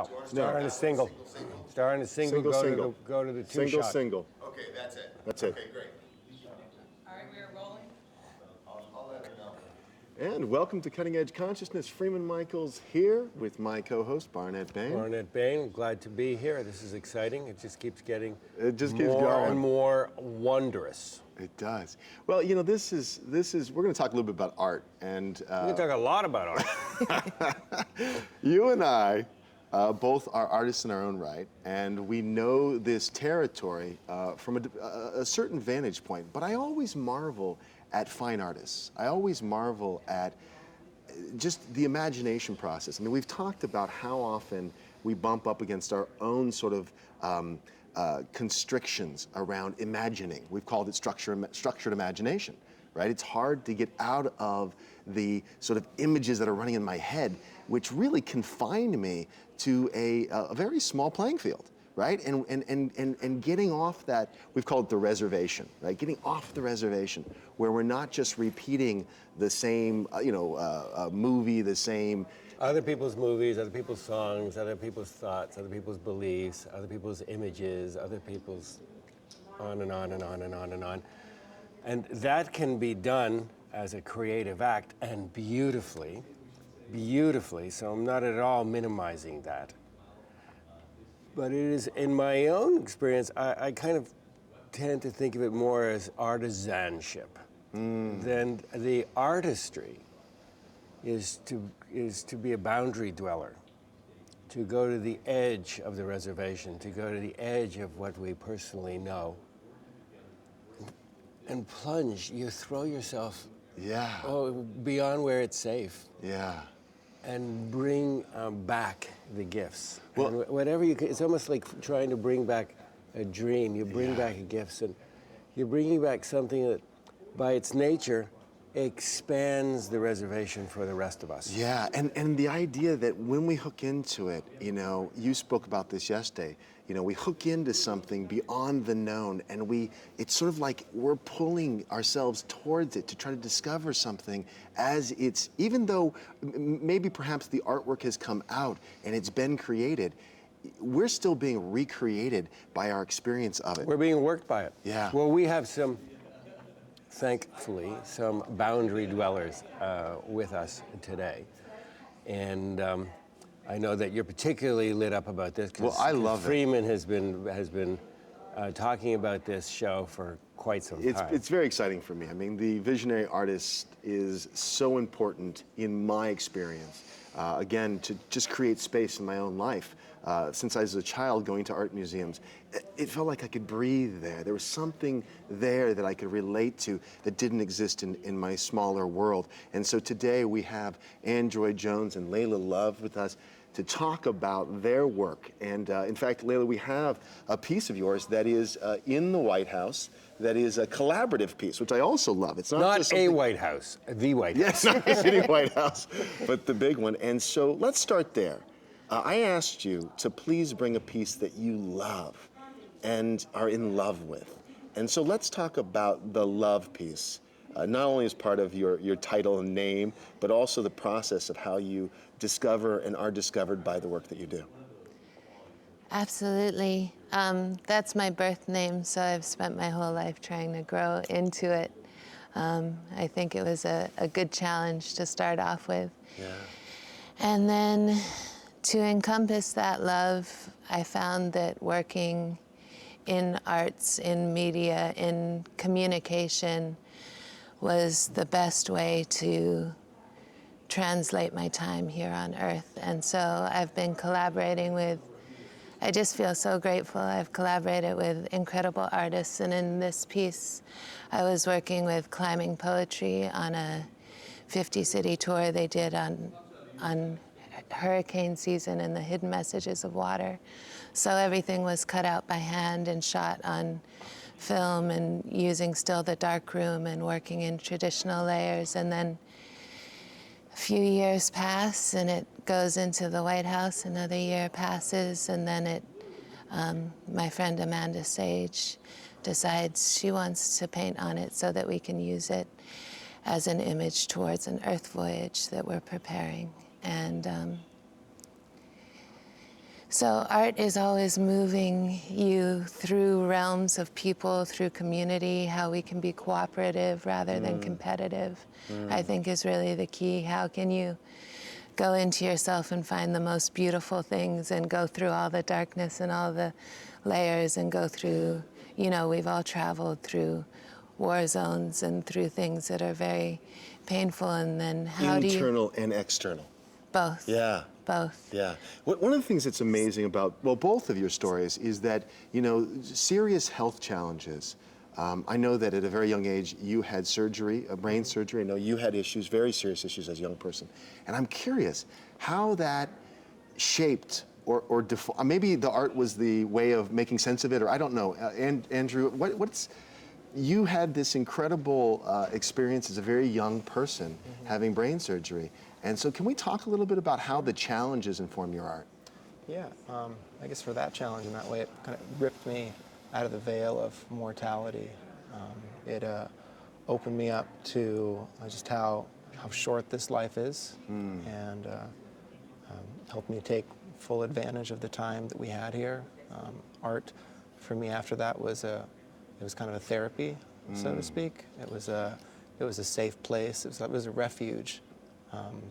Start on a single. Start on a single. Go to the two shot. Single. Okay, that's it. That's it. Okay, great. All right, we are rolling. I'll let her know. And welcome to Cutting Edge Consciousness. Freeman Michaels here with my co-host Barnett Bain. Barnett Bain, glad to be here. This is exciting. It just keeps getting keeps more going. and more wondrous. It does. Well, you know, this is we're going to talk a little bit about art, and We can talk a lot about art. you and I both are artists in our own right, and we know this territory from a certain vantage point. But I always marvel at fine artists. I always marvel at just the imagination process. I mean, we've talked about how often we bump up against our own sort of constrictions around imagining. We've called it structured imagination, right? It's hard to get out of the sort of images that are running in my head, which really confined me to a very small playing field, right? And getting off that, we've called it the reservation, right? Getting off the reservation, where we're not just repeating the same, movie, the same. Other people's movies, other people's songs, other people's thoughts, other people's beliefs, other people's images, other people's on and on and on and on and on. And that can be done as a creative act and beautifully, so I'm not at all minimizing that. But it is, in my own experience, I kind of tend to think of it more as artisanship than the artistry is to be a boundary dweller, to go to the edge of the reservation, to go to the edge of what we personally know, and plunge. You throw yourself beyond where it's safe. Yeah. And bring back the gifts. Well, and whatever you can, it's almost like trying to bring back a dream. You bring back gifts, and you're bringing back something that, by its nature, expands the reservation for the rest of us. Yeah, and the idea that when we hook into it, you know, you spoke about this yesterday, you know, we hook into something beyond the known, and it's sort of like we're pulling ourselves towards it to try to discover something as it's, even though maybe perhaps the artwork has come out and it's been created, we're still being recreated by our experience of it. We're being worked by it. Yeah. Well, we have thankfully, some boundary dwellers with us today. And I know that you're particularly lit up about this. Well, I love Freeman has been talking about this show for quite some time. It's very exciting for me. I mean, the visionary artist is so important in my experience. Again, to just create space in my own life. Since I was a child going to art museums, it felt like I could breathe there. There was something there that I could relate to that didn't exist in my smaller world. And so today we have Andrew Jones and Layla Love with us to talk about their work. And in fact, Layla, we have a piece of yours that is in the White House, that is a collaborative piece, which I also love. It's not just a White House, the White House. Yes, not any White House, but the big one. And so let's start there. I asked you to please bring a piece that you love and are in love with. And so let's talk about the love piece, not only as part of your title and name, but also the process of how you discover and are discovered by the work that you do. Absolutely. That's my birth name, so I've spent my whole life trying to grow into it. I think it was a good challenge to start off with. Yeah. And then to encompass that love, I found that working in arts, in media, in communication was the best way to translate my time here on Earth. And so I've been collaborating with, I just feel so grateful. I've collaborated with incredible artists, and in this piece, I was working with Climbing Poetry on a 50-city tour they did on hurricane season and the hidden messages of water. So everything was cut out by hand and shot on film and using still the dark room and working in traditional layers. And then a few years pass and it goes into the White House, another year passes, and then my friend Amanda Sage decides she wants to paint on it so that we can use it as an image towards an Earth voyage that we're preparing. And So art is always moving you through realms of people, through community, how we can be cooperative rather than competitive, I think is really the key. How can you go into yourself and find the most beautiful things and go through all the darkness and all the layers and go through, you know, we've all traveled through war zones and through things that are very painful, and then how do you... Internal and external. Both. Yeah. Both. Yeah. One of the things that's amazing about, well, both of your stories is that, you know, serious health challenges. I know that at a very young age, you had surgery, a brain surgery. I know you had issues, very serious issues as a young person. And I'm curious how that shaped or maybe the art was the way of making sense of it, or I don't know. Andrew, you had this incredible experience as a very young person having brain surgery. And so can we talk a little bit about how the challenges inform your art? Yeah, I guess for that challenge in that way, it kind of ripped me out of the veil of mortality. It opened me up to just how short this life is, and helped me take full advantage of the time that we had here. Art, for me, after that it was kind of a therapy, so to speak. It was a safe place. It was a refuge.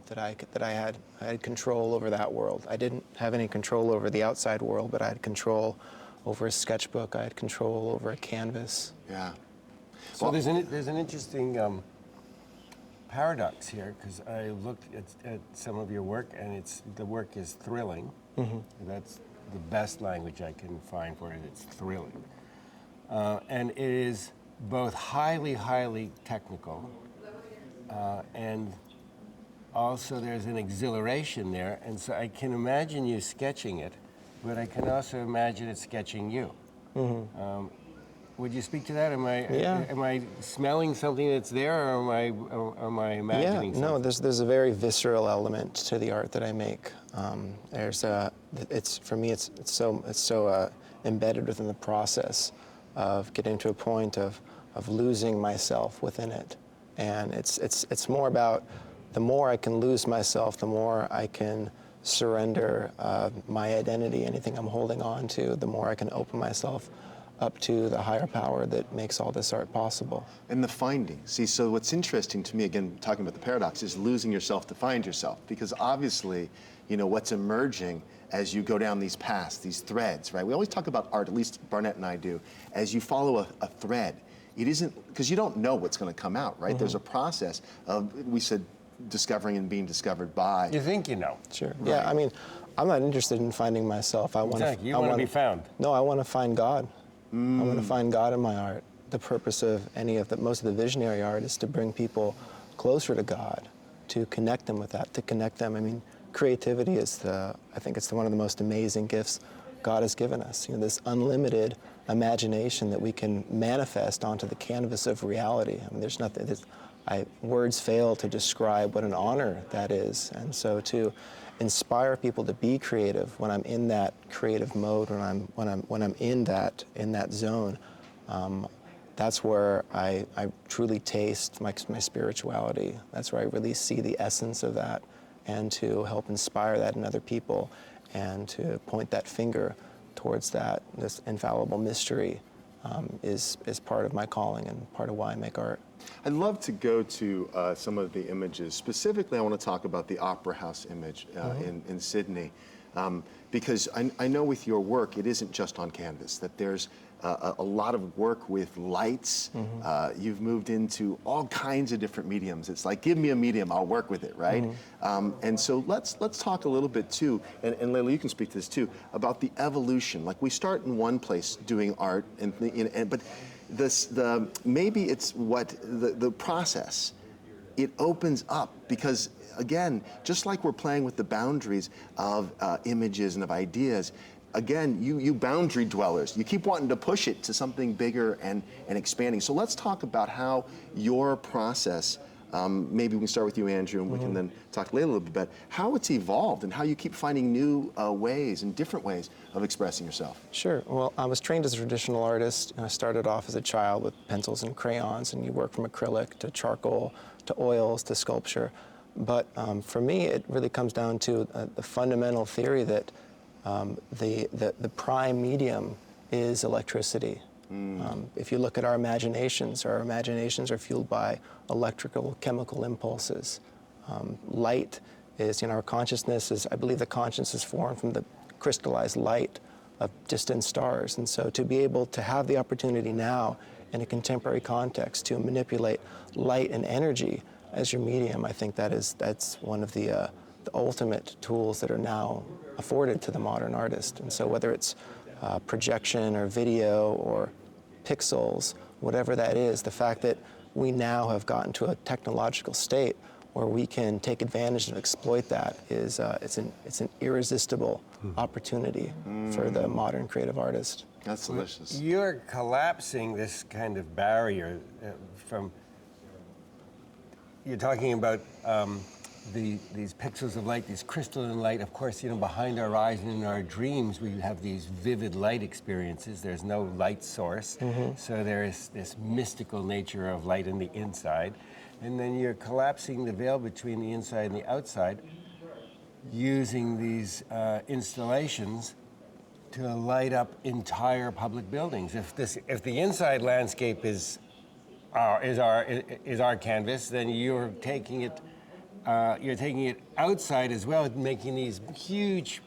That I had control over that world. I didn't have any control over the outside world, but I had control over a sketchbook. I had control over a canvas. Yeah. So there's an interesting paradox here, because I looked at some of your work, and the work is thrilling. That's the best language I can find for it. It's thrilling, and it is both highly, highly technical, and also there's an exhilaration there, and so I can imagine you sketching it, but I can also imagine it sketching you. Would you speak to that? Am I smelling something that's there, or am I imagining something? No, there's a very visceral element to the art that I make. For me, it's so embedded within the process of getting to a point of losing myself within it, and it's more about, the more I can lose myself, the more I can surrender my identity, anything I'm holding on to, the more I can open myself up to the higher power that makes all this art possible. And the finding. See, so what's interesting to me, again, talking about the paradox, is losing yourself to find yourself. Because obviously, you know, what's emerging as you go down these paths, these threads, right? We always talk about art, at least Barnett and I do, as you follow a thread. It isn't, because you don't know what's going to come out, right? There's a process of, we said, discovering and being discovered by. You think you know? Sure. Right. Yeah, I mean, I'm not interested in finding myself. I want to be found. No, I want to find God. I want to find God in my art. The purpose of most of the visionary art is to bring people closer to God, to connect them with that, to connect them. I mean, creativity is I think it's one of the most amazing gifts God has given us. You know, this unlimited imagination that we can manifest onto the canvas of reality. I mean, there's nothing. Words fail to describe what an honor that is, and so to inspire people to be creative when I'm in that creative mode, when I'm in that zone, that's where I truly taste my spirituality. That's where I really see the essence of that, and to help inspire that in other people, and to point that finger towards this infallible mystery is part of my calling and part of why I make art. I'd love to go to some of the images. Specifically, I want to talk about the Opera House image in Sydney, because I know with your work, it isn't just on canvas, that there's a lot of work with lights. You've moved into all kinds of different mediums. It's like, give me a medium, I'll work with it, right? And so let's talk a little bit too, and Layla, you can speak to this too, about the evolution. Like, we start in one place doing art, but maybe it's the process. It opens up because, again, just like we're playing with the boundaries of images and of ideas, again, you boundary dwellers, you keep wanting to push it to something bigger and expanding. So let's talk about how your process, maybe we can start with you, Andrew, and we can then talk later a little bit about how it's evolved and how you keep finding new ways and different ways of expressing yourself. Sure. Well, I was trained as a traditional artist. I started off as a child with pencils and crayons, and you work from acrylic to charcoal to oils to sculpture. But for me, it really comes down to the fundamental theory that The prime medium is electricity. If you look at our imaginations are fueled by electrical, chemical impulses. Light is, our consciousness is, I believe the consciousness is formed from the crystallized light of distant stars. And so to be able to have the opportunity now in a contemporary context to manipulate light and energy as your medium, I think that's one of the ultimate tools that are now afforded to the modern artist. And so whether it's projection or video or pixels, whatever that is, the fact that we now have gotten to a technological state where we can take advantage and exploit that is it's an irresistible opportunity for the modern creative artist. That's delicious. You're collapsing this kind of barrier from. You're talking about these pixels of light, these crystalline light. Of course, behind our eyes and in our dreams, we have these vivid light experiences. There's no light source, so there is this mystical nature of light in the inside. And then you're collapsing the veil between the inside and the outside using these installations to light up entire public buildings. If the inside landscape is our canvas, then you're taking it outside as well, making these huge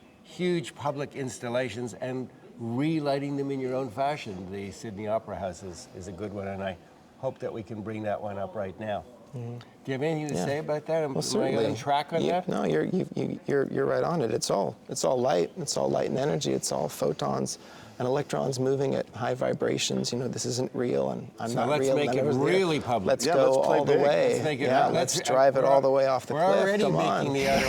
public installations and relighting them in your own fashion. The Sydney Opera House is a good one, and I hope that we can bring that one up right now. Do you have anything to say about that? Am I on track on that? No, you're right on it. It's all light. It's all light and energy. It's all photons and electrons moving at high vibrations. This isn't real, and I'm not real. So let's make it really public. Let's go all the way. Let's make it, let's drive it all the way off the cliff. We're already Come making on. the outer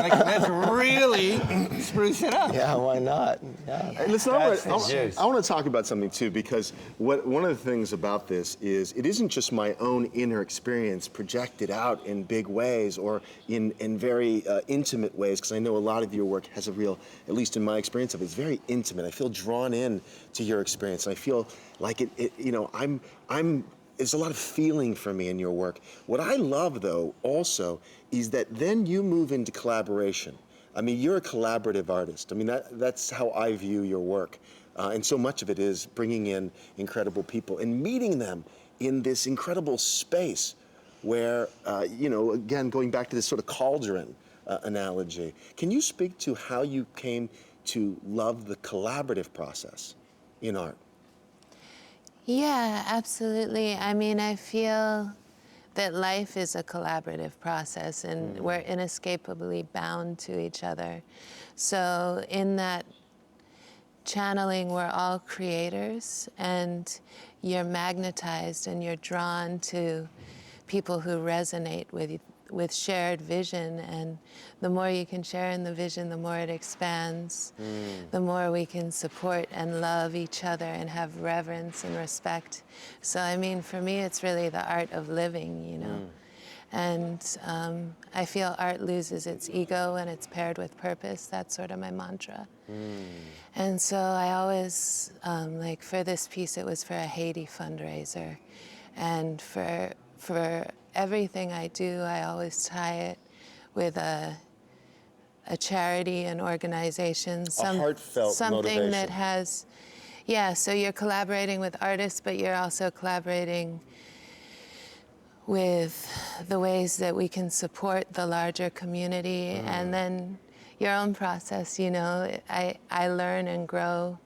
one. Let's really spruce it up. Yeah, why not? Yeah. Hey, listen, That's I the juice. want to talk about something too, because one of the things about this is it isn't just my own inner experience projected out in big ways or in very intimate ways, because I know a lot of your work has a real, at least in my experience of it, it's very intimate. I feel drawn in to your experience. I feel like there's a lot of feeling for me in your work. What I love, though, also, is that then you move into collaboration. I mean, you're a collaborative artist. I mean, that's how I view your work. And so much of it is bringing in incredible people and meeting them in this incredible space where, again, going back to this sort of cauldron analogy, can you speak to how you came to love the collaborative process in art? Yeah, absolutely. I mean, I feel that life is a collaborative process, and we're inescapably bound to each other. So in that channeling, we're all creators, and you're magnetized and you're drawn to people who resonate with shared vision, and the more you can share in the vision, the more it expands, the more we can support and love each other and have reverence and respect. So I mean, for me, it's really the art of living, And I feel art loses its ego when it's paired with purpose. That's sort of my mantra. And so I always, for this piece, it was for a Haiti fundraiser. And for everything I do, I always tie it with a charity, an organization, heartfelt something motivation. that has, so you're collaborating with artists, but you're also collaborating with the ways that we can support the larger community, and then your own process, I learn and grow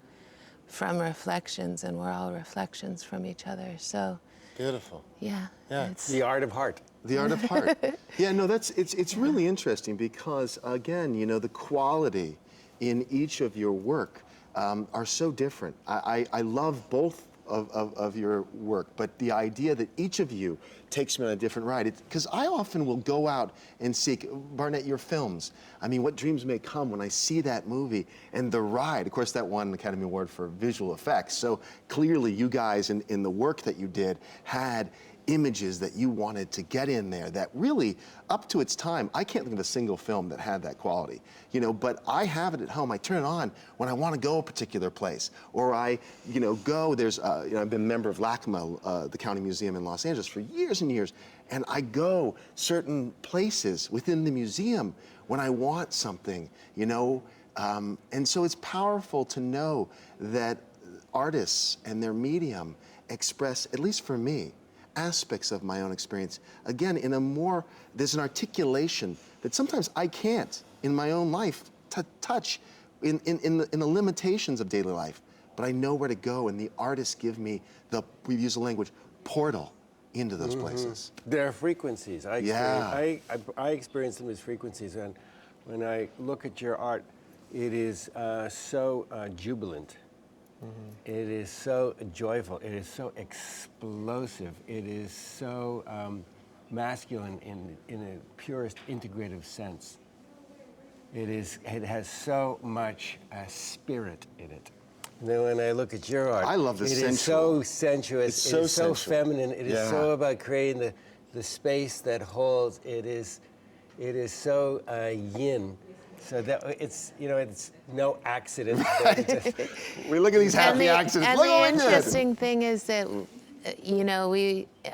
from reflections, and we're all reflections from each other, so. Beautiful. Yeah. It's The art of heart. The art of heart. Yeah, no, it's really interesting because, again, the quality in each of your work are so different. I love both of your work, but the idea that each of you takes me on a different ride, because I often will go out and seek, Barnett, your films. I mean, What Dreams May Come, when I see that movie and the ride, of course that won an Academy Award for visual effects, so clearly you guys in the work that you did had images that you wanted to get in there that really, up to its time, I can't think of a single film that had that quality, but I have it at home. I turn it on when I want to go a particular place, or I, go, there's, I've been a member of LACMA, the County Museum in Los Angeles, for years and years, and I go certain places within the museum when I want something, And so it's powerful to know that artists and their medium express, at least for me, aspects of my own experience. Again, there's an articulation that sometimes I can't in my own life touch in the limitations of daily life. But I know where to go, and the artists give me we use the language, portal into those places. There are frequencies. Yeah. I experience them as frequencies, and when I look at your art, it is so jubilant. It is so joyful. It is so explosive. It is so masculine in a purest integrative sense. It has so much spirit in it. And then when I look at your art, I love the it sensual. is so sensuous. It's so it is so sensual. feminine. It is so about creating the space that holds. It is so yin. So that it's no accident. We look at these happy accidents. And Look the what we did. interesting thing is that,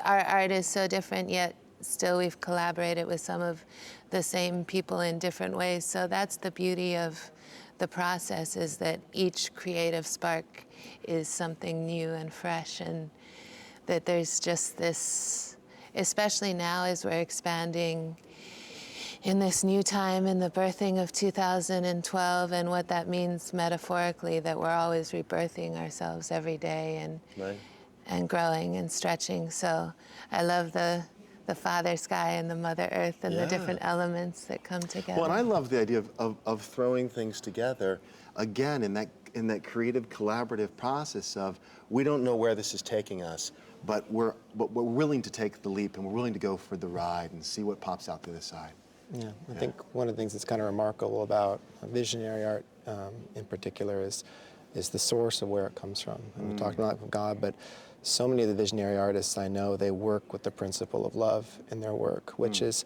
our art is so different, yet still we've collaborated with some of the same people in different ways. So that's the beauty of the process, is that each creative spark is something new and fresh, and that there's just this, especially now as we're expanding in this new time, in the birthing of 2012, and what that means metaphorically, that we're always rebirthing ourselves every day and growing and stretching. So I love the Father Sky and the Mother Earth and the different elements that come together. Well, and I love the idea of throwing things together, again, in that creative, collaborative process of, we don't know where this is taking us, but we're willing to take the leap, and we're willing to go for the ride and see what pops out the other side. Yeah, I think one of the things that's kind of remarkable about visionary art in particular is the source of where it comes from. And we talked a lot about God, but so many of the visionary artists I know, they work with the principle of love in their work, which is,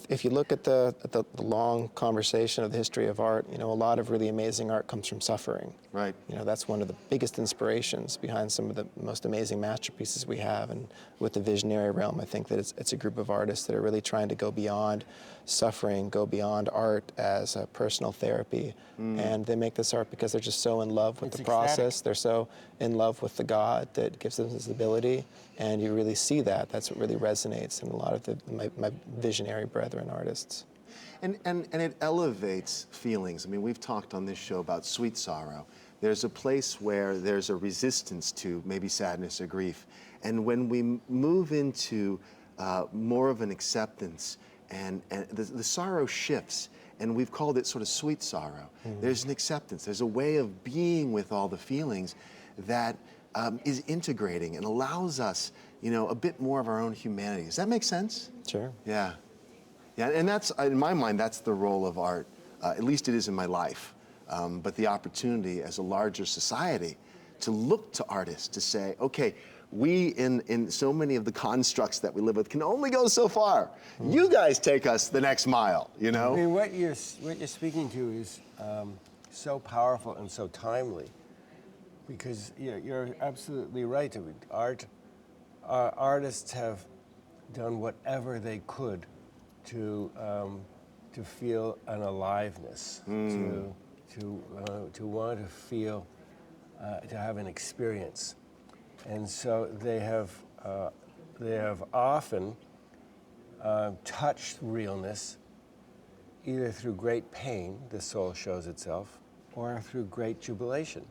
if you look at the long conversation of the history of art, a lot of really amazing art comes from suffering. Right. That's one of the biggest inspirations behind some of the most amazing masterpieces we have. And with the visionary realm, I think that it's a group of artists that are really trying to go beyond suffering, go beyond art as a personal therapy. And they make this art because they're just so in love with the process. They're so in love with the God that gives them this ability. And you really see that. That's what really resonates in a lot of my visionary brethren artists. And it elevates feelings. I mean, we've talked on this show about sweet sorrow. There's a place where there's a resistance to maybe sadness or grief. And when we move into more of an acceptance, and the sorrow shifts, and we've called it sort of sweet sorrow. There's an acceptance. There's a way of being with all the feelings that is integrating and allows us, a bit more of our own humanity. Does that make sense? Sure. Yeah. Yeah, and that's, in my mind, that's the role of art. At least it is in my life. But the opportunity as a larger society to look to artists to say, okay, we in so many of the constructs that we live with can only go so far. You guys take us the next mile, I mean, what you're speaking to is so powerful and so timely, because you're absolutely right. I mean, artists have done whatever they could to feel an aliveness, to want to feel, to have an experience. And so they have often touched realness either through great pain, the soul shows itself, or through great jubilation.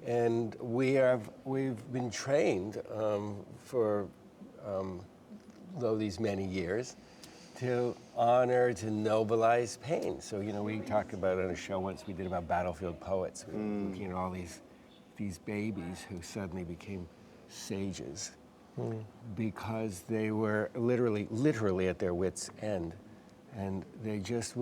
And we've been trained for these many years to honor, to nobilize pain. So we talked about on a show once we did about battlefield poets, looking at all these babies who suddenly became sages because they were literally at their wits' end, and they just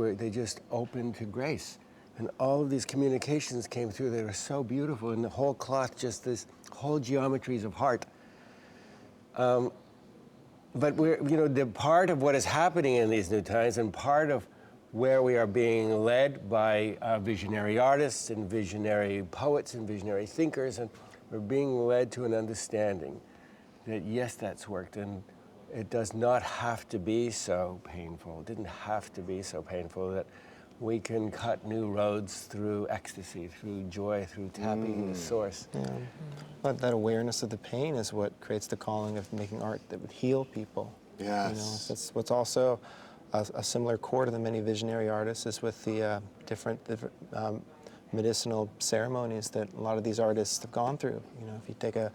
opened to grace, and all of these communications came through that are so beautiful, and the whole cloth, just this whole geometries of heart. But the part of what is happening in these new times, and part of where we are being led by visionary artists and visionary poets and visionary thinkers, and we're being led to an understanding that yes, that's worked, and it does not have to be so painful. It didn't have to be so painful, that we can cut new roads through ecstasy, through joy, through tapping the source. Yeah. But that awareness of the pain is what creates the calling of making art that would heal people. Yes. You know, that's what's also a similar core to the many visionary artists is with the different medicinal ceremonies that a lot of these artists have gone through. You know, if you take a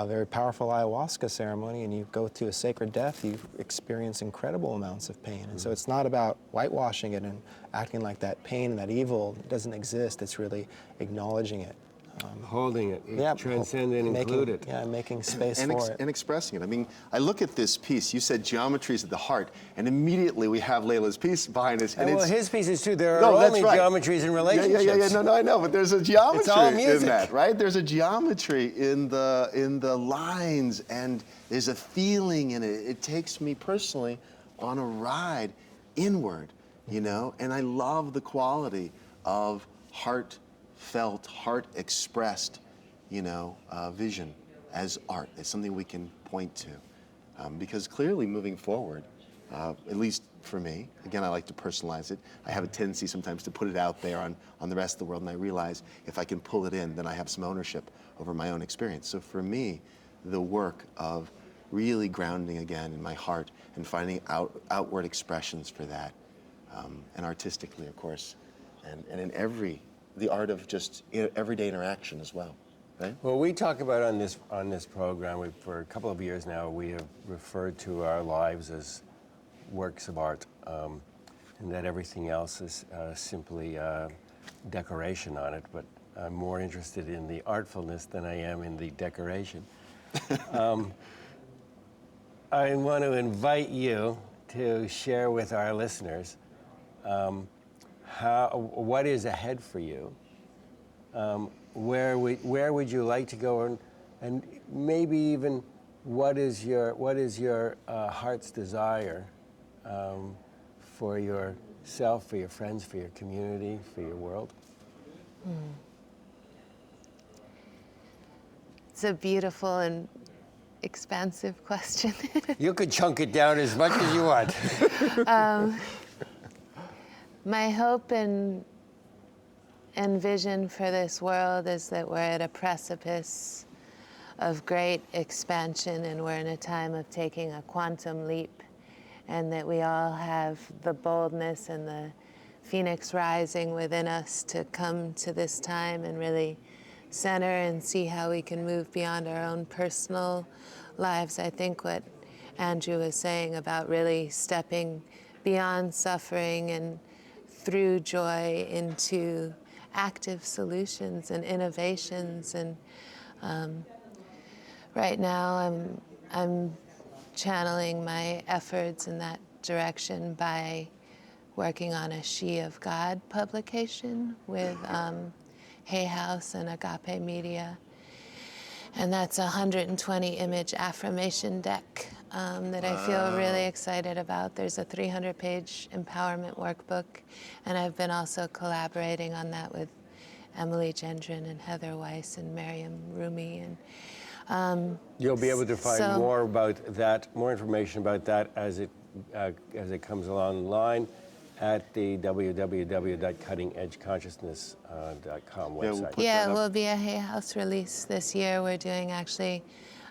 very powerful ayahuasca ceremony and you go to a sacred death, you experience incredible amounts of pain. And so it's not about whitewashing it and acting like that pain and that evil doesn't exist. It's really acknowledging it. Holding it, Yeah, transcend and include it. Yeah, making space and, for it. and expressing it. I mean, I look at this piece. You said geometry is at the heart, and immediately we have Layla's piece behind us. And well, his pieces too. There are No, that's only right. geometries and relationships. Yeah. No, I know, but there's a geometry all in music. that, right? There's a geometry in the lines, and there's a feeling in it. It takes me personally on a ride inward, you know. And I love the quality of heartfelt, heart expressed, you know, vision as art. It's something we can point to, because clearly moving forward, at least for me, again, I like to personalize it. I have a tendency sometimes to put it out there on the rest of the world, and I realize if I can pull it in, then I have some ownership over my own experience. So for me, the work of really grounding again in my heart and finding outward expressions for that, and artistically, of course, and in the art of just everyday interaction as well. Right? Well, we talk about on this program, for a couple of years now, we have referred to our lives as works of art, and that everything else is simply decoration on it. But I'm more interested in the artfulness than I am in the decoration. I want to invite you to share with our listeners what is ahead for you. Where would you like to go, and maybe even what is your heart's desire for yourself, for your friends, for your community, for your world? It's a beautiful and expansive question. You could chunk it down as much as you want. My hope and vision for this world is that we're at a precipice of great expansion, and we're in a time of taking a quantum leap, and that we all have the boldness and the phoenix rising within us to come to this time and really center and see how we can move beyond our own personal lives. I think what Andrew was saying about really stepping beyond suffering and through joy into active solutions and innovations, and right now I'm channeling my efforts in that direction by working on a She of God publication with Hay House and Agape Media, and that's a 120 image affirmation deck that I feel really excited about. There's a 300-page empowerment workbook, and I've been also collaborating on that with Emily Gendron and Heather Weiss and Miriam Rumi. And You'll be able to find So- more about that, more information about that as it comes along the line at the www.cuttingedgeconsciousness.com Yeah, we'll website. put yeah, that it up. will be a Hay House release this year. We're doing actually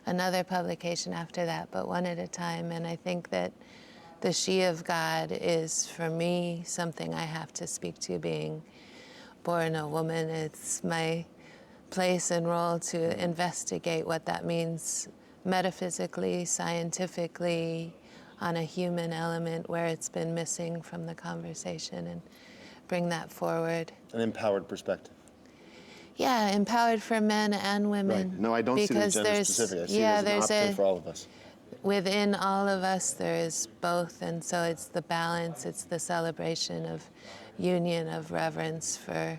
another publication after that, but one at a time. And I think that the She of God is, for me, something I have to speak to, being born a woman. It's my place and role to investigate what that means metaphysically, scientifically, on a human element where it's been missing from the conversation, and bring that forward. An empowered perspective. Yeah, empowered for men and women. Right. No, I don't see it as gender specific. I see it as an option for all of us. Within all of us, there is both, and so it's the balance, it's the celebration of union, of reverence for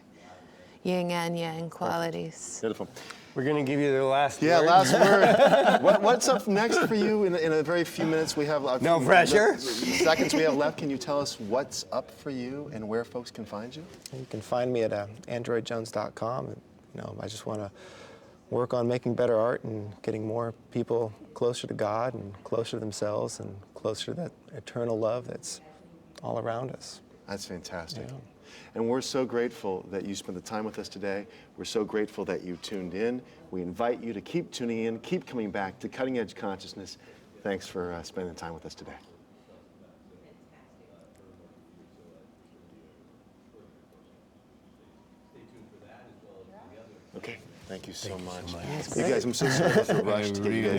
yin and yang qualities. Beautiful. We're going to give you the last Yeah, word. last word. What's up next for you in a very few minutes? We have No pressure. Seconds we have left. Can you tell us what's up for you and where folks can find you? You can find me at androidjones.com. And, I just want to work on making better art and getting more people closer to God and closer to themselves and closer to that eternal love that's all around us. That's fantastic. Yeah. And we're so grateful that you spent the time with us today. We're so grateful that you tuned in. We invite you to keep tuning in, keep coming back to Cutting Edge Consciousness. Thanks for spending time with us today. Okay, thank you so much. so much. You guys, I'm so sorry about the rush to get you guys